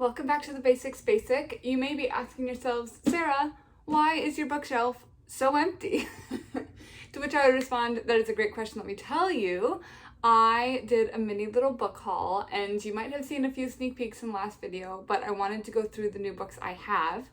Welcome back to the Basic Spacek. You may be asking yourselves, Sarah, why is your bookshelf so empty? To which I would respond, that is a great question. Let me tell you. I did a mini little book haul, and you might have seen a few sneak peeks in the last video, but I wanted to go through the new books I have.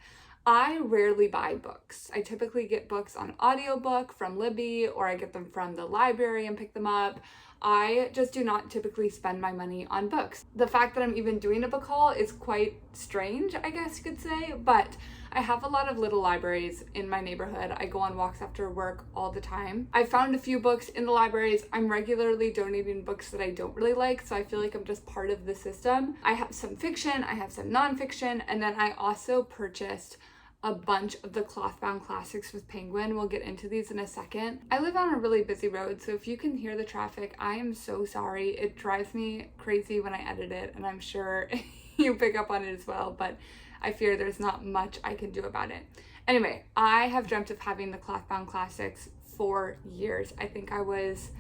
I rarely buy books. I typically get books on audiobook from Libby, or I get them from the library and pick them up. I just do not typically spend my money on books. The fact that I'm even doing a book haul is quite strange, I guess you could say, but I have a lot of little libraries in my neighborhood. I go on walks after work all the time. I found a few books in the libraries. I'm regularly donating books that I don't really like, so I feel like I'm just part of the system. I have some fiction, I have some nonfiction, and then I also purchased a bunch of the Clothbound Classics with Penguin. We'll get into these in a second. I live on a really busy road, so if you can hear the traffic, I am so sorry. It drives me crazy when I edit it, and I'm sure you pick up on it as well, but I fear there's not much I can do about it. Anyway, I have dreamt of having the Clothbound Classics for years. I think I was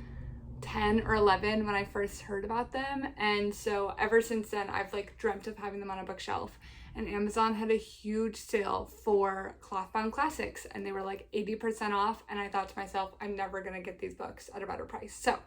10 or 11 when I first heard about them, and so ever since then I've dreamt of having them on a bookshelf. And Amazon had a huge sale for Clothbound Classics, and they were 80% off, and I thought to myself, I'm never gonna get these books at a better price. So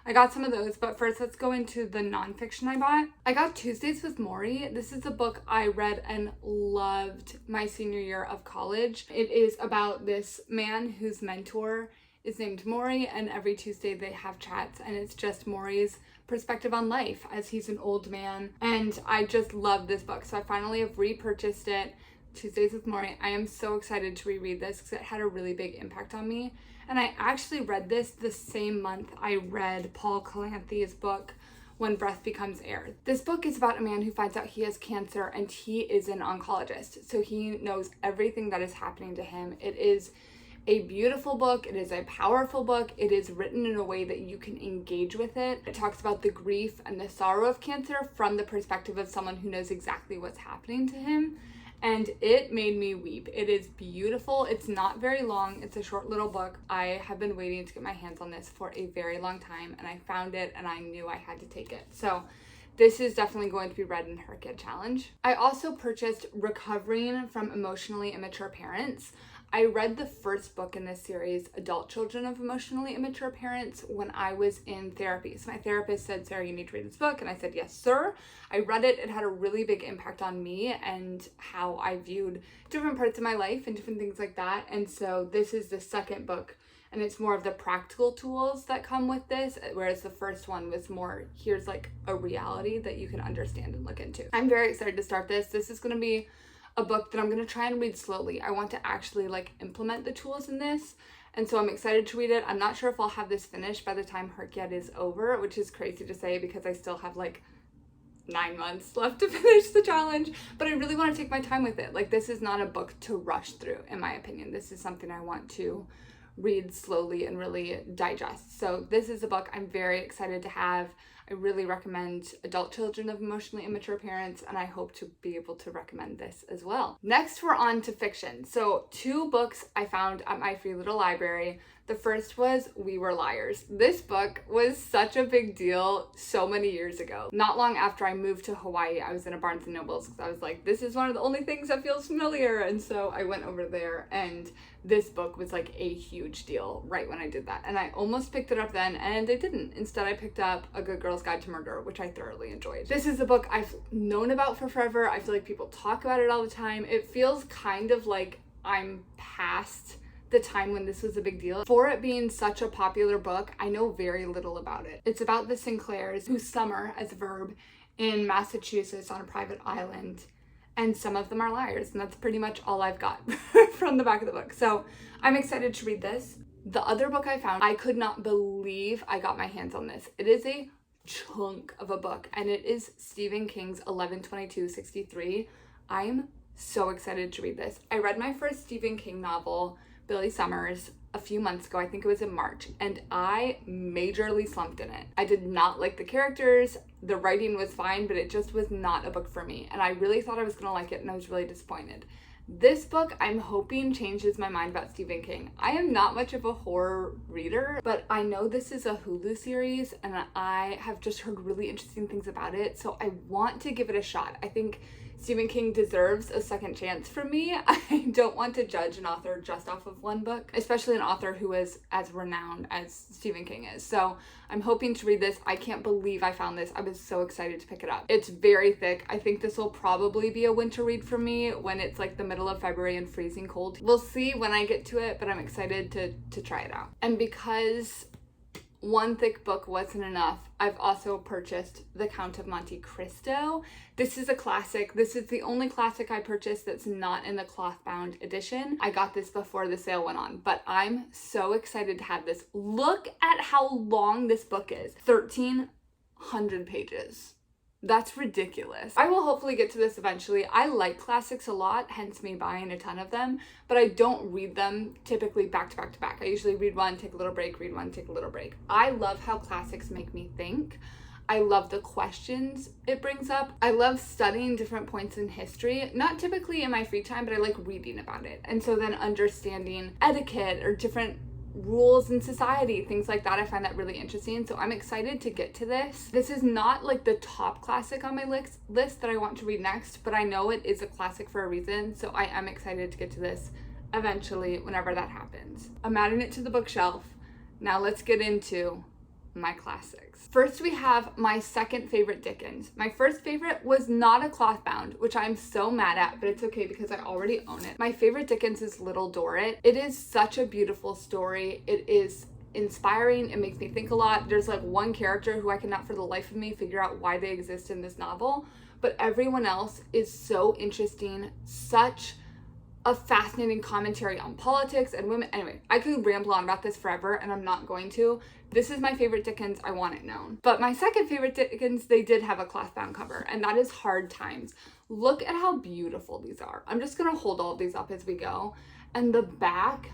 I got some of those, but first let's go into the nonfiction I bought. I got Tuesdays with Morrie. This is a book I read and loved my senior year of college. It is about this man whose mentor is named Morrie, and every Tuesday they have chats, and it's just Morrie's perspective on life as he's an old man, and I just love this book. So I finally have repurchased it, Tuesdays with Morrie. I am so excited to reread this because it had a really big impact on me, and I actually read this the same month I read Paul Calanthy's book, When Breath Becomes Air. This book is about a man who finds out he has cancer, and he is an oncologist, so he knows everything that is happening to him. It is a beautiful book. It is a powerful book. It is written in a way that you can engage with it. It talks about the grief and the sorrow of cancer from the perspective of someone who knows exactly what's happening to him, and it made me weep. It is beautiful. It's not very long. It's a short little book. I have been waiting to get my hands on this for a very long time, and I found it and I knew I had to take it. So this is definitely going to be read in HRCYED Challenge. I also purchased Recovering from Emotionally Immature Parents. I read the first book in this series, Adult Children of Emotionally Immature Parents, when I was in therapy. So my therapist said, Sarah, you need to read this book. And I said, yes, sir. I read it. It had a really big impact on me and how I viewed different parts of my life and different things like that. And so this is the second book, and it's more of the practical tools that come with this, whereas the first one was more, here's a reality that you can understand and look into. I'm very excited to start this. This is going to be a book that I'm going to try and read slowly. I want to actually implement the tools in this, and so I'm excited to read it. I'm not sure if I'll have this finished by the time HRCYED is over, which is crazy to say because I still have 9 months left to finish the challenge, but I really want to take my time with it. This is not a book to rush through, in my opinion. This is something I want to read slowly and really digest. So this is a book I'm very excited to have. I really recommend Adult Children of Emotionally Immature Parents, and I hope to be able to recommend this as well. Next, we're on to fiction. So 2 books I found at my free little library. The first was We Were Liars. This book was such a big deal so many years ago. Not long after I moved to Hawaii, I was in a Barnes & Noble's because I was like, this is one of the only things that feels familiar. And so I went over there, and this book was a huge deal right when I did that. And I almost picked it up then, and I didn't. Instead, I picked up A Good Girl's Guide to Murder, which I thoroughly enjoyed. This is a book I've known about for forever. I feel like people talk about it all the time. It feels kind of like I'm past the time when this was a big deal. For it being such a popular book, I know very little about it. It's about the Sinclairs who summer, as a verb, in Massachusetts on a private island, and some of them are liars, and that's pretty much all I've got from the back of the book. So I'm excited to read this. The other book I found, I could not believe I got my hands on this. It is a chunk of a book, and it is Stephen King's 11/22/63. I am so excited to read this. I read my first Stephen King novel, Billy Summers, a few months ago. I think it was in March, and I majorly slumped in it. I did not like the characters. The writing was fine, but it just was not a book for me, and I really thought I was gonna like it, and I was really disappointed. This book, I'm hoping, changes my mind about Stephen King. I am not much of a horror reader, but I know this is a Hulu series, and I have just heard really interesting things about it, so I want to give it a shot. I think Stephen King deserves a second chance from me. I don't want to judge an author just off of one book, especially an author who is as renowned as Stephen King is. So I'm hoping to read this. I can't believe I found this. I was so excited to pick it up. It's very thick. I think this will probably be a winter read for me when it's like the middle of February and freezing cold. We'll see when I get to it, but I'm excited to try it out. And because one thick book wasn't enough, I've also purchased The Count of Monte Cristo. This is a classic. This is the only classic I purchased that's not in the cloth-bound edition. I got this before the sale went on, but I'm so excited to have this. Look at how long this book is. 1,300 pages. That's ridiculous. I will hopefully get to this eventually. I like classics a lot, hence me buying a ton of them, but I don't read them typically back to back to back. I usually read one, take a little break, read one, take a little break. I love how classics make me think. I love the questions it brings up. I love studying different points in history, not typically in my free time, but I like reading about it. And so then understanding etiquette or different rules in society, things like that, I find that really interesting. So I'm excited to get to this. This is not like the top classic on my list that I want to read next, but I know it is a classic for a reason. So I am excited to get to this eventually whenever that happens. I'm adding it to the bookshelf. Now let's get into my classics. First, we have my second favorite Dickens. My first favorite was not a cloth bound, which I'm so mad at, but it's okay because I already own it. My favorite Dickens is Little Dorrit. It is such a beautiful story. It is inspiring. It makes me think a lot. There's like one character who I cannot for the life of me figure out why they exist in this novel, but everyone else is so interesting. Such a fascinating commentary on politics and women. Anyway, I could ramble on about this forever and I'm not going to. This is my favorite Dickens. I want it known. But my second favorite Dickens, they did have a cloth-bound cover, and that is Hard Times. Look at how beautiful these are. I'm just gonna hold all of these up as we go. And the back,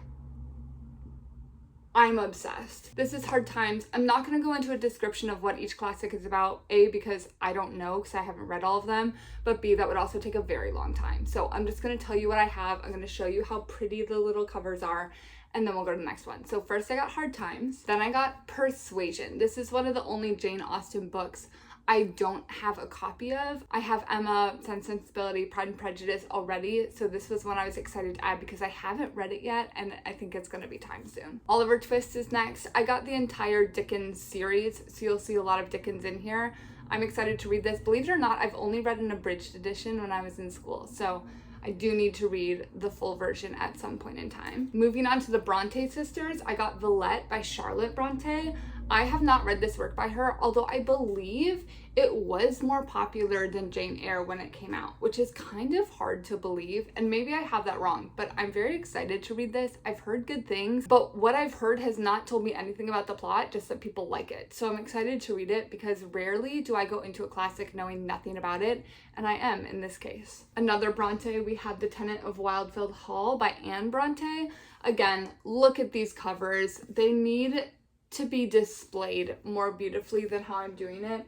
I'm obsessed. This is Hard Times. I'm not gonna go into a description of what each classic is about, A, because I don't know, because I haven't read all of them, but B, that would also take a very long time. So I'm just gonna tell you what I have. I'm gonna show you how pretty the little covers are, and then we'll go to the next one. So first I got Hard Times, then I got Persuasion. This is one of the only Jane Austen books I don't have a copy of. I have Emma, Sense and Sensibility, Pride and Prejudice already, so this was one I was excited to add because I haven't read it yet and I think it's gonna be time soon. Oliver Twist is next. I got the entire Dickens series, so you'll see a lot of Dickens in here. I'm excited to read this. Believe it or not, I've only read an abridged edition when I was in school, so I do need to read the full version at some point in time. Moving on to the Bronte sisters, I got Villette by Charlotte Bronte. I have not read this work by her, although I believe it was more popular than Jane Eyre when it came out, which is kind of hard to believe, and maybe I have that wrong, but I'm very excited to read this. I've heard good things, but what I've heard has not told me anything about the plot, just that people like it. So I'm excited to read it because rarely do I go into a classic knowing nothing about it, and I am in this case. Another Bronte, we have The Tenant of Wildfell Hall by Anne Bronte. Again, look at these covers. They need to be displayed more beautifully than how I'm doing it.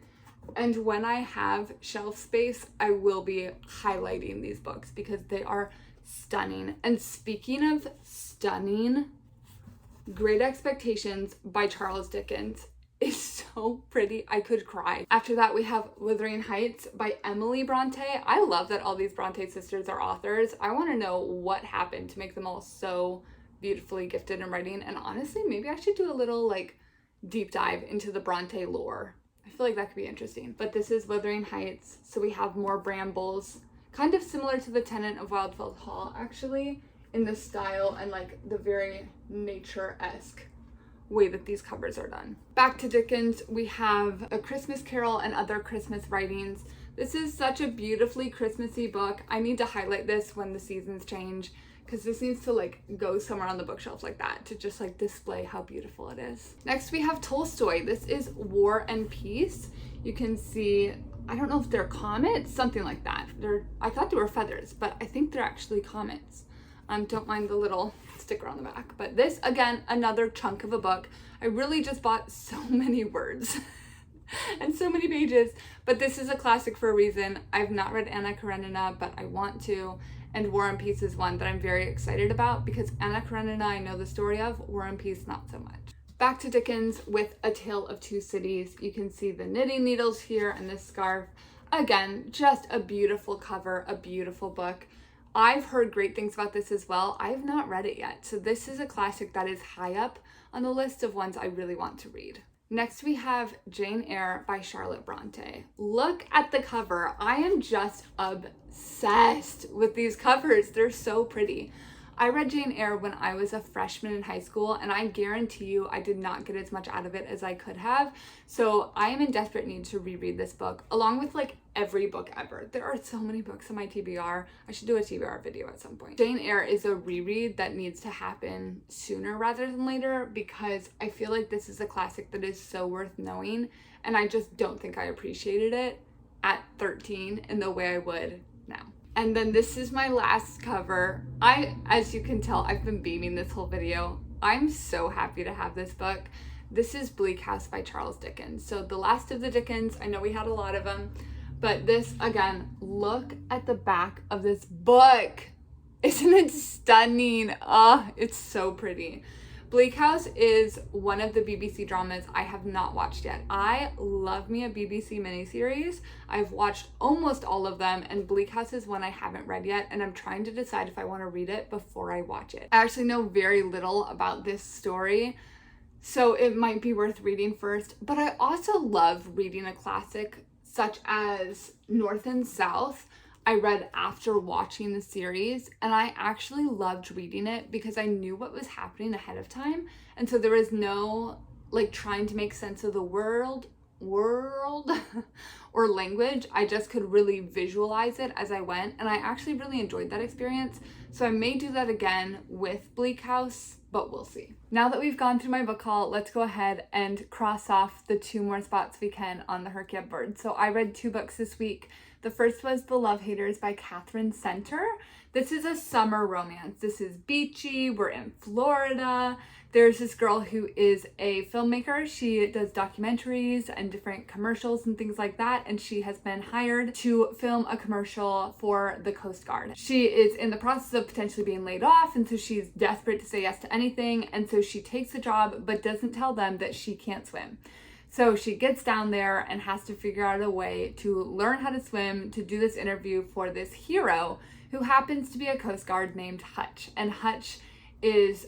And when I have shelf space, I will be highlighting these books because they are stunning. And speaking of stunning, Great Expectations by Charles Dickens is so pretty. I could cry. After that, we have Wuthering Heights by Emily Bronte. I love that all these Bronte sisters are authors. I want to know what happened to make them all so beautifully gifted in writing, and honestly, maybe I should do a little like deep dive into the Bronte lore. I feel like that could be interesting. But this is Wuthering Heights, so we have more brambles, kind of similar to The Tenant of Wildfell Hall, actually, in the style and like the very nature-esque way that these covers are done. Back to Dickens, we have A Christmas Carol and Other Christmas Writings. This is such a beautifully Christmassy book. I need to highlight this when the seasons change, because this needs to like go somewhere on the bookshelf like that to just like display how beautiful it is. Next we have Tolstoy. This is War and Peace. You can see, I don't know if they're comets, something like that. I thought they were feathers, but I think they're actually comets. Don't mind the little sticker on the back. But this, again, another chunk of a book. I really just bought so many words and so many pages, but this is a classic for a reason. I've not read Anna Karenina, but I want to. And War and Peace is one that I'm very excited about because Anna Karenina I know the story of, War and Peace not so much. Back to Dickens with A Tale of Two Cities. You can see the knitting needles here and this scarf. Again, just a beautiful cover, a beautiful book. I've heard great things about this as well. I have not read it yet, so this is a classic that is high up on the list of ones I really want to read. Next we have Jane Eyre by Charlotte Bronte. Look at the cover. I am just obsessed with these covers. They're so pretty. I read Jane Eyre when I was a freshman in high school, and I guarantee you I did not get as much out of it as I could have. So I am in desperate need to reread this book, along with like every book ever. There are so many books on my TBR. I should do a TBR video at some point. Jane Eyre is a reread that needs to happen sooner rather than later, because I feel like this is a classic that is so worth knowing, and I just don't think I appreciated it at 13 in the way I would now. And then this is my last cover. As you can tell, I've been beaming this whole video. I'm so happy to have this book. This is Bleak House by Charles Dickens. So the last of the Dickens, I know we had a lot of them, but this, again, look at the back of this book. Isn't it stunning? It's so pretty. Bleak House is one of the BBC dramas I have not watched yet. I love me a BBC miniseries. I've watched almost all of them, and Bleak House is one I haven't read yet, and I'm trying to decide if I want to read it before I watch it. I actually know very little about this story, so it might be worth reading first, but I also love reading a classic such as North and South. I read after watching the series, and I actually loved reading it because I knew what was happening ahead of time, and so there was no like trying to make sense of the world or language. I just could really visualize it as I went, and I actually really enjoyed that experience. So I may do that again with Bleak House, but we'll see. Now that we've gone through my book haul, let's go ahead and cross off the 2 more spots we can on the HRCYED board. So I read 2 books this week. The first was The Love Haters by Catherine Center. This is a summer romance. This is beachy. We're in Florida. There's this girl who is a filmmaker. She does documentaries and different commercials and things like that, and she has been hired to film a commercial for the Coast Guard. She is in the process of potentially being laid off, and so she's desperate to say yes to anything, and so she takes the job but doesn't tell them that she can't swim. So she gets down there and has to figure out a way to learn how to swim to do this interview for this hero who happens to be a Coast Guard named Hutch. And Hutch is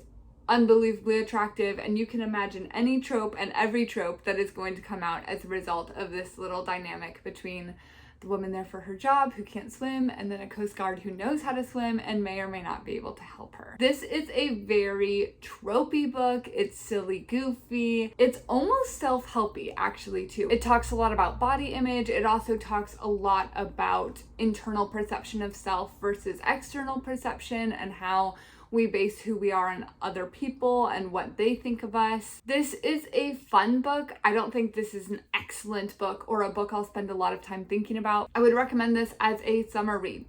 unbelievably attractive, and you can imagine any trope and every trope that is going to come out as a result of this little dynamic between the woman there for her job who can't swim, and then a Coast Guard who knows how to swim and may or may not be able to help her. This is a very tropey book. It's silly, goofy. It's almost self-helpy actually too. It talks a lot about body image. It also talks a lot about internal perception of self versus external perception, and how we base who we are on other people and what they think of us. This is a fun book. I don't think this is an excellent book or a book I'll spend a lot of time thinking about. I would recommend this as a summer read.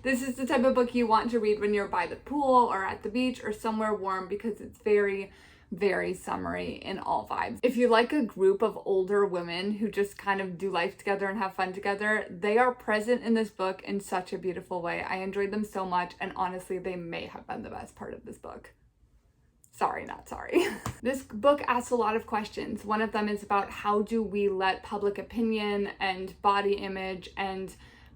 This is the type of book you want to read when you're by the pool or at the beach or somewhere warm, because it's very, very summery in all vibes. If you like a group of older women who just kind of do life together and have fun together, they are present in this book in such a beautiful way. I enjoyed them so much, and honestly, they may have been the best part of this book. Sorry, not sorry. This book asks a lot of questions. One of them is about how do we let public opinion and body image and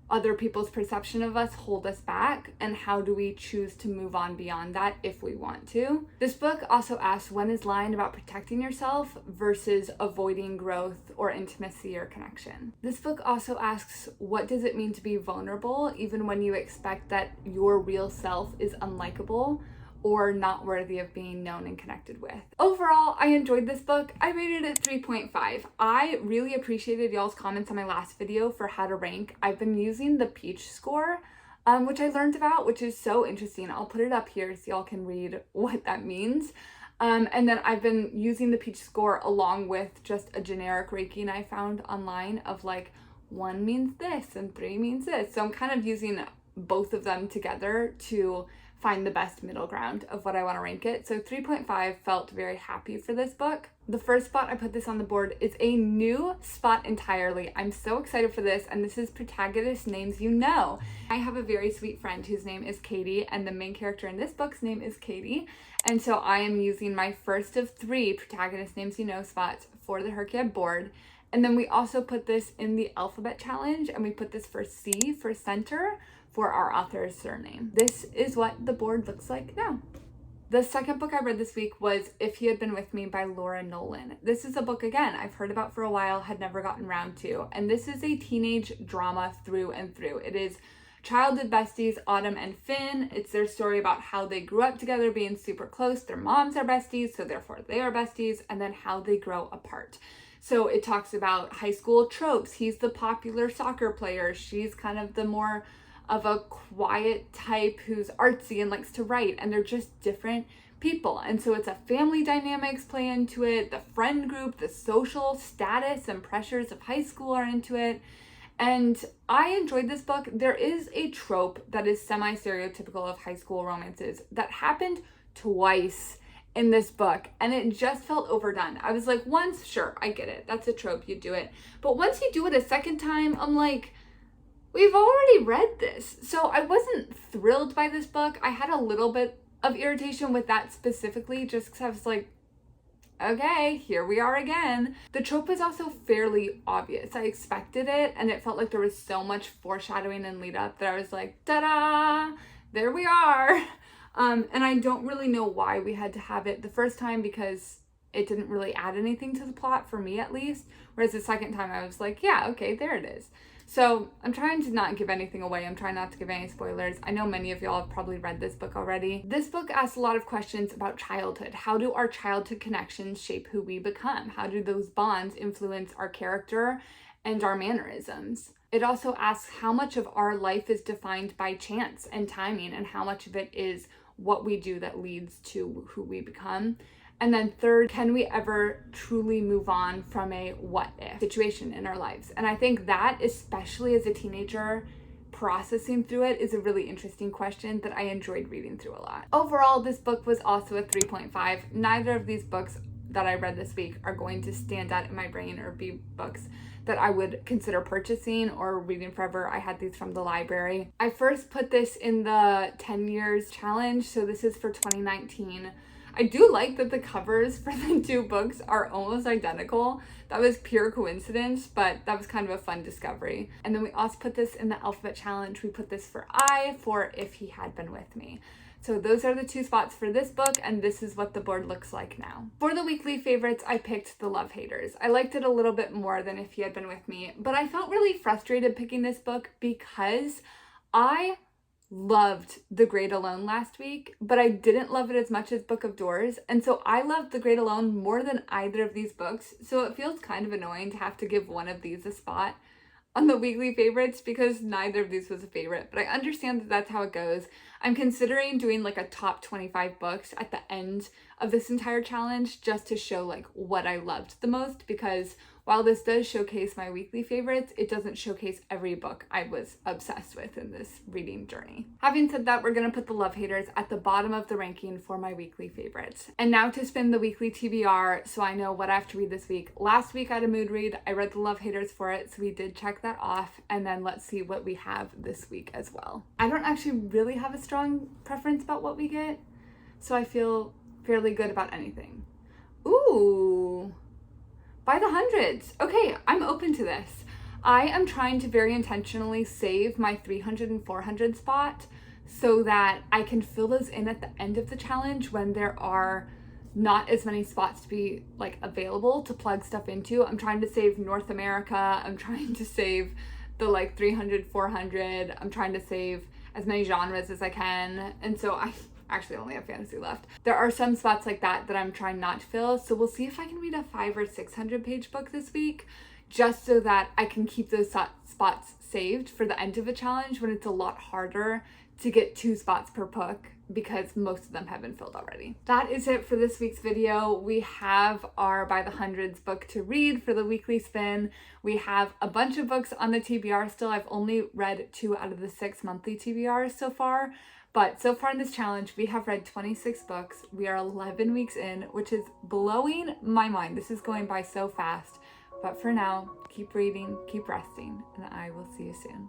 other people's perception of us hold us back, and how do we choose to move on beyond that if we want to. This book also asks, when is lying about protecting yourself versus avoiding growth or intimacy or connection. This book also asks, what does it mean to be vulnerable even when you expect that your real self is unlikable or not worthy of being known and connected with. Overall, I enjoyed this book. I rated it 3.5. I really appreciated y'all's comments on my last video for how to rank. I've been using the Peach score, which I learned about, which is so interesting. I'll put it up here so y'all can read what that means. And then I've been using the Peach score along with just a generic ranking I found online of like 1 means this and 3 means this. So I'm kind of using both of them together to find the best middle ground of what I want to rank it. So 3.5 felt very happy for this book. The first spot I put this on the board is a new spot entirely. I'm so excited for this, and this is Protagonist Names You Know. I have a very sweet friend whose name is Katie, and the main character in this book's name is Katie. And so I am using my first of 3 Protagonist Names You Know spots for the HRCYED board. And then we also put this in the alphabet challenge, and we put this for C for center for our author's surname. This is what the board looks like now. The second book I read this week was If He Had Been With Me by Laura Nolan. This is a book, again, I've heard about for a while, had never gotten around to. And this is a teenage drama through and through. It is childhood besties, Autumn and Finn. It's their story about how they grew up together being super close. Their moms are besties, so therefore they are besties, and then how they grow apart. So it talks about high school tropes. He's the popular soccer player. She's kind of the more of a quiet type who's artsy and likes to write, and they're just different people. And so it's a family dynamics play into it, the friend group, the social status and pressures of high school are into it. And I enjoyed this book. There is a trope that is semi-stereotypical of high school romances that happened twice in this book, and it just felt overdone. I was like, once, sure, I get it. That's a trope, you do it. But once you do it a second time, I'm like, we've already read this. So I wasn't thrilled by this book. I had a little bit of irritation with that specifically, just because I was like, okay, here we are again. The trope was also fairly obvious. I expected it, and it felt like there was so much foreshadowing and lead up that I was like, ta-da, there we are. And I don't really know why we had to have it the first time, because it didn't really add anything to the plot, for me at least. Whereas the second time I was like, yeah, okay, there it is. So I'm trying to not give anything away. I'm trying not to give any spoilers. I know many of y'all have probably read this book already. This book asks a lot of questions about childhood. How do our childhood connections shape who we become? How do those bonds influence our character and our mannerisms? It also asks how much of our life is defined by chance and timing, and how much of it is what we do that leads to who we become. And then third, can we ever truly move on from a what if situation in our lives? And I think that, especially as a teenager, processing through it is a really interesting question that I enjoyed reading through a lot. Overall, this book was also a 3.5. Neither of these books that I read this week are going to stand out in my brain or be books that I would consider purchasing or reading forever. I had these from the library. I first put this in the 10 years challenge, so this is for 2019. I do like that the covers for the two books are almost identical. That was pure coincidence, but that was kind of a fun discovery. And then we also put this in the alphabet challenge. We put this for I for If He Had Been With Me. So those are the two spots for this book, and this is what the board looks like now. For the weekly favorites, I picked The Love Haters. I liked it a little bit more than If He Had Been With Me, but I felt really frustrated picking this book because I loved The Great Alone last week, but I didn't love it as much as Book of Doors, and so I loved The Great Alone more than either of these books, so it feels kind of annoying to have to give one of these a spot on the weekly favorites because neither of these was a favorite, but I understand that that's how it goes. I'm considering doing like a top 25 books at the end of this entire challenge just to show like what I loved the most, because while this does showcase my weekly favorites, it doesn't showcase every book I was obsessed with in this reading journey. Having said that, we're gonna put The Love Haters at the bottom of the ranking for my weekly favorites. And now to spin the weekly TBR so I know what I have to read this week. Last week I had a mood read. I read The Love Haters for it, so we did check that off. And then let's see what we have this week as well. I don't actually really have a strong preference about what we get, so I feel fairly good about anything. Ooh. By the hundreds. Okay, I'm open to this. I am trying to very intentionally save my 300 and 400 spot so that I can fill those in at the end of the challenge when there are not as many spots to be like available to plug stuff into. I'm trying to save North America. I'm trying to save the like 300, 400. I'm trying to save as many genres as I can. And so I actually only have fantasy left. There are some spots like that that I'm trying not to fill, so we'll see if I can read a 500 or 600 page book this week, just so that I can keep those spots saved for the end of a challenge when it's a lot harder to get 2 spots per book because most of them have been filled already. That is it for this week's video. We have our By the Hundreds book to read for the weekly spin. We have a bunch of books on the TBR still. I've only read 2 out of the 6 monthly TBRs so far. But so far in this challenge, we have read 26 books. We are 11 weeks in, which is blowing my mind. This is going by so fast. But for now, keep reading, keep resting, and I will see you soon.